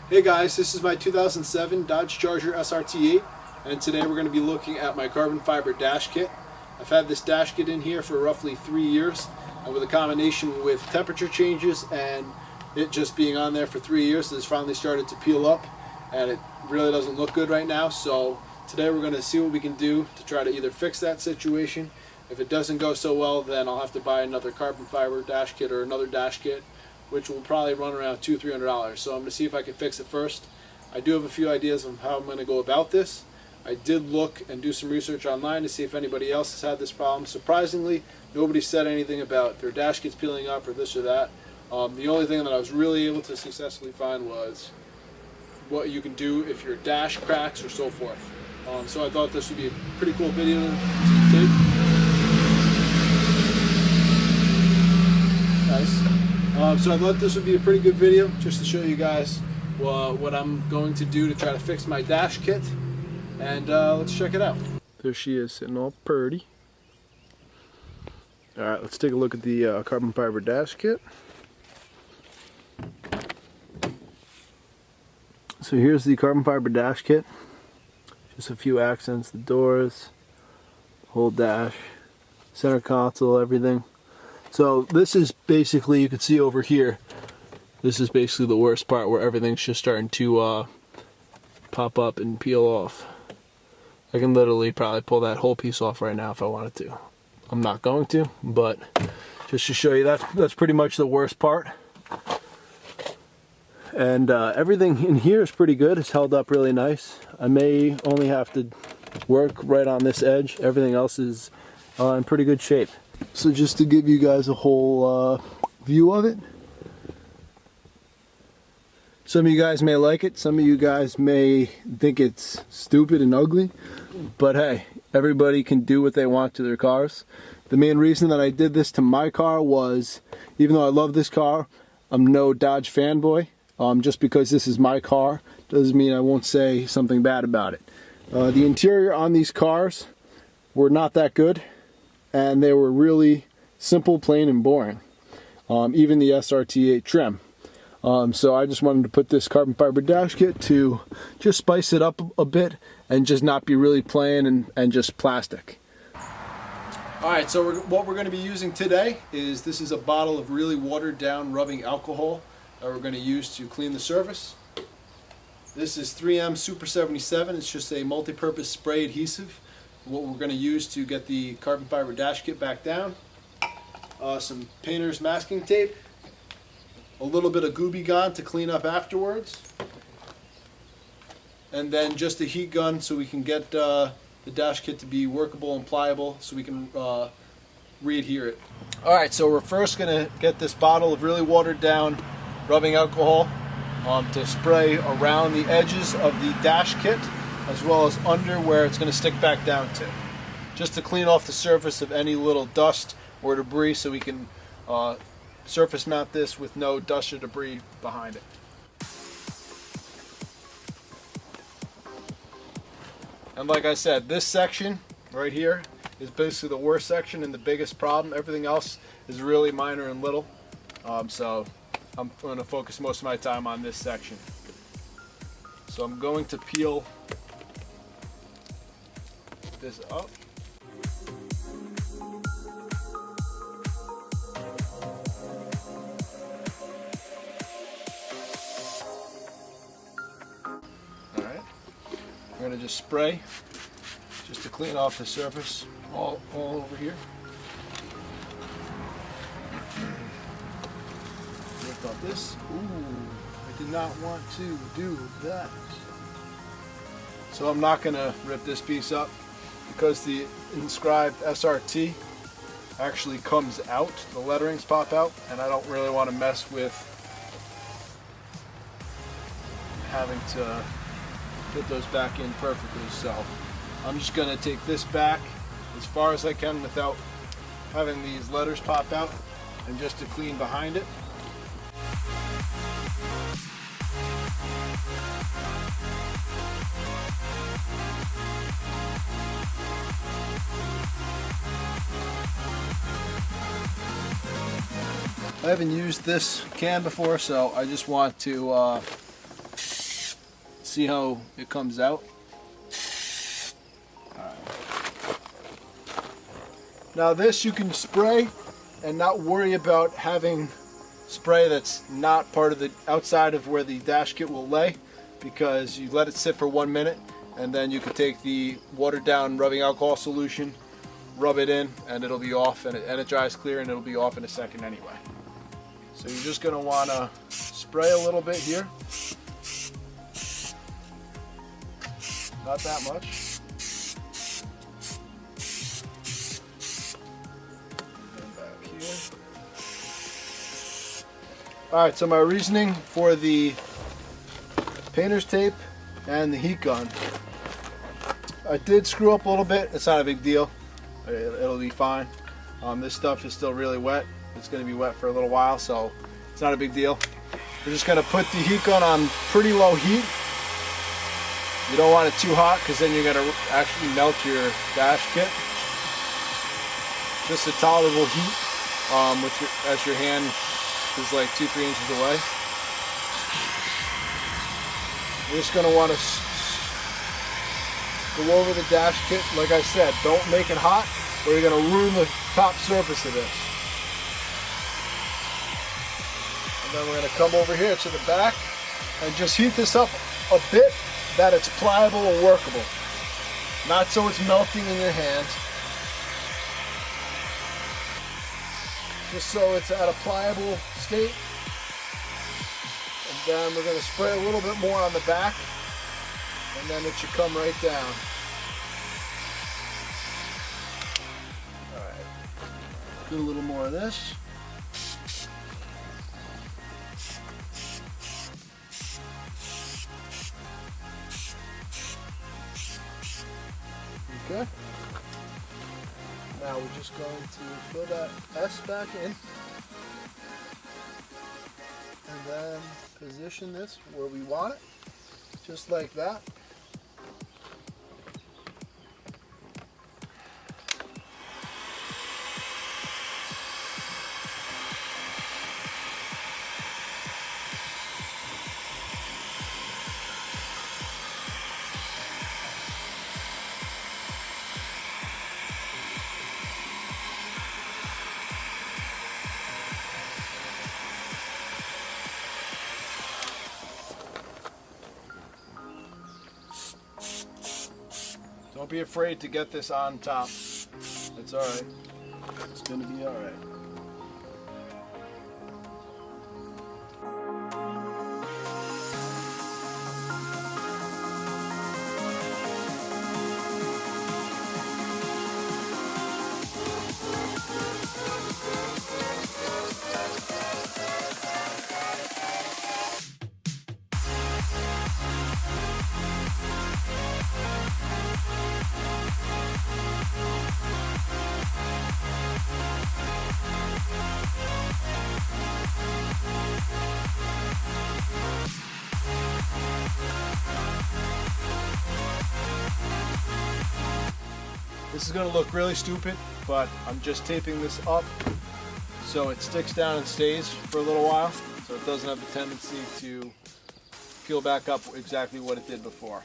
Hey guys, this is my 2007 Dodge Charger SRT8, and today we're going to be looking at my carbon fiber dash kit. I've had this dash kit in here for roughly 3 years, and with a combination with temperature changes and it just being on there for 3 years, it's finally started to peel up, and it really doesn't look good right now. So today we're going to see what we can do to try to either fix that situation. If it doesn't go so well, then I'll have to buy another carbon fiber dash kit or another dash kit, which will probably run around $200–300. So I'm going to see if I can fix it first. I do have a few ideas of how I'm going to go about this. I did look and do some research online to see if anybody else has had this problem. Surprisingly, nobody said anything about their dash kits peeling up or this or that. The only thing that I was really able to successfully find was what you can do if your dash cracks or so forth. So I thought this would be a pretty cool video to take. Nice. So I thought this would be a pretty good video just to show you guys what I'm going to do to try to fix my dash kit, and let's check it out. There she is, sitting all purty. Alright, let's take a look at the carbon fiber dash kit. So here's the carbon fiber dash kit. Just a few accents, the doors, whole dash, center console, everything. So this is basically, you can see over here, this is basically the worst part where everything's just starting to pop up and peel off. I can literally probably pull that whole piece off right now if I wanted to. I'm not going to, but just to show you, that's pretty much the worst part. And everything in here is pretty good. It's held up really nice. I may only have to work right on this edge. Everything else is in pretty good shape. So just to give you guys a whole view of it. Some of you guys may like it, some of you guys may think it's stupid and ugly, but hey, everybody can do what they want to their cars. The main reason that I did this to my car was, even though I love this car, I'm no Dodge fanboy. Just because this is my car doesn't mean I won't say something bad about it. The interior on these cars were not that good, and they were really simple, plain, and boring. Even the SRT8 trim. So I just wanted to put this carbon fiber dash kit to just spice it up a bit and just not be really plain and just plastic. Alright, so what we're going to be using today is, this is a bottle of really watered down rubbing alcohol that we're going to use to clean the surface. This is 3M Super 77. It's just a multi-purpose spray adhesive. What we're going to use to get the carbon fiber dash kit back down. Some painter's masking tape. A little bit of Gooby Gone to clean up afterwards. And then just a heat gun so we can get the dash kit to be workable and pliable so we can re-adhere it. Alright, so we're first going to get this bottle of really watered down rubbing alcohol to spray around the edges of the dash kit, as well as under where it's going to stick back down to, just to clean off the surface of any little dust or debris, so we can surface mount this with no dust or debris behind it. And like I said, this section right here is basically the worst section and the biggest problem. Everything else is really minor and little, so I'm going to focus most of my time on this section. So I'm going to peel this up. Alright, I'm going to just spray just to clean off the surface all over here. Lift up this. Ooh, I did not want to do that. So I'm not going to rip this piece up, because the inscribed SRT actually comes out, the letterings pop out, and I don't really want to mess with having to get those back in perfectly. So I'm just going to take this back as far as I can without having these letters pop out, and just to clean behind it. I haven't used this can before, so I just want to see how it comes out. Now this you can spray and not worry about having spray that's not part of the outside of where the dash kit will lay, because you let it sit for 1 minute and then you can take the watered down rubbing alcohol solution, rub it in, and it'll be off, and it dries clear, and it'll be off in a second anyway. So you're just going to want to spray a little bit here. Not that much. Alright, so my reasoning for the painter's tape and the heat gun. I did screw up a little bit. It's not a big deal. It'll be fine. This stuff is still really wet. It's going to be wet for a little while, so it's not a big deal. We're just going to put the heat gun on pretty low heat. You don't want it too hot, because then you're going to actually melt your dash kit. Just a tolerable heat as your hand is like 2-3 inches away. You're just going to want to go over the dash kit. Like I said, don't make it hot or you're going to ruin the top surface of this. And then we're going to come over here to the back and just heat this up a bit that it's pliable and workable. Not so it's melting in your hands. Just so it's at a pliable state. And then we're going to spray a little bit more on the back, and then it should come right down. Alright, do a little more of this. Okay. Now we're just going to fill that S back in, and then position this where we want it, just like that. Don't be afraid to get this on top. It's alright. It's going to be alright. This is going to look really stupid, but I'm just taping this up so it sticks down and stays for a little while, so it doesn't have the tendency to peel back up exactly what it did before.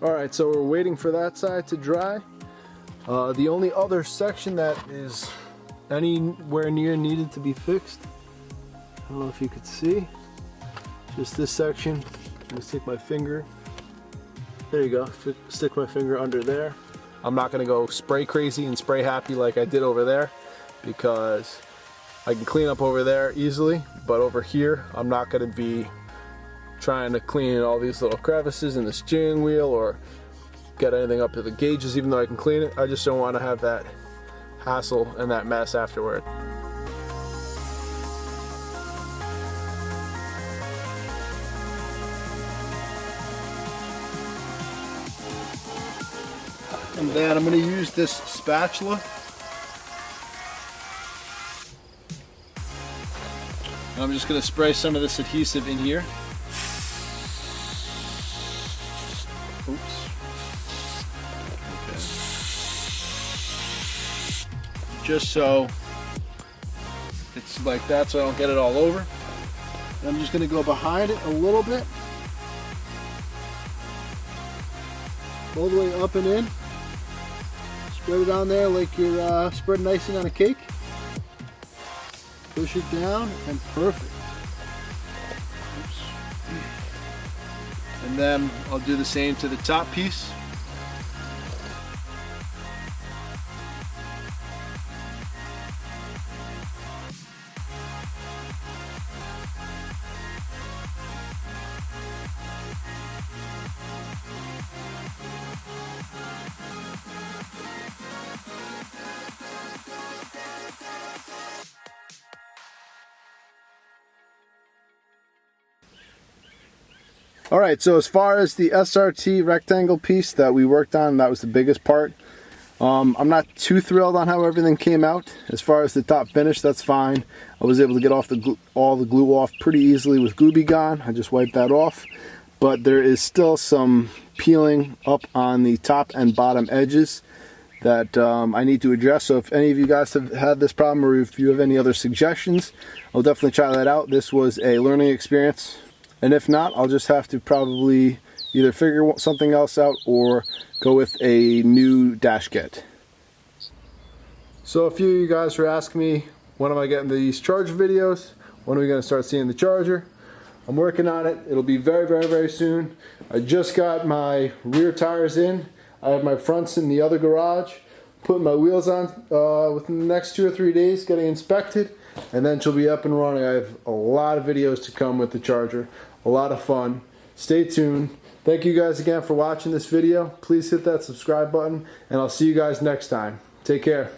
Alright, so we're waiting for that side to dry. The only other section that is anywhere near needed to be fixed, I don't know if you could see, just this section. I'm going to stick my finger, there you go, stick my finger under there. I'm not going to go spray crazy and spray happy like I did over there, because I can clean up over there easily, but over here I'm not going to be trying to clean all these little crevices in the steering wheel or get anything up to the gauges. Even though I can clean it, I just don't want to have that hassle and that mess afterward. And then I'm going to use this spatula And I'm just going to spray some of this adhesive in here. Oops. Okay. Just so it's like that, so I don't get it all over. And I'm just going to go behind it a little bit. All the way up and in. Spread it on there like you're spreading icing on a cake. Push it down and perfect. Oops. And then I'll do the same to the top piece. Alright, so as far as the SRT rectangle piece that we worked on, that was the biggest part. I'm not too thrilled on how everything came out. As far as the top finish, that's fine. I was able to get off all the glue off pretty easily with Gooby Gone. I just wiped that off. But there is still some peeling up on the top and bottom edges that I need to address. So if any of you guys have had this problem, or if you have any other suggestions, I'll definitely try that out. This was a learning experience. And if not, I'll just have to probably either figure something else out or go with a new dash kit. So a few of you guys were asking me, when am I getting these charger videos? When are we going to start seeing the charger? I'm working on it. It'll be very, very, very soon. I just got my rear tires in. I have my fronts in the other garage. Putting my wheels on within the next 2 or 3 days, getting inspected. And then she'll be up and running. I have a lot of videos to come with the charger. A lot of fun. Stay tuned. Thank you guys again for watching this video. Please hit that subscribe button, and I'll see you guys next time. Take care.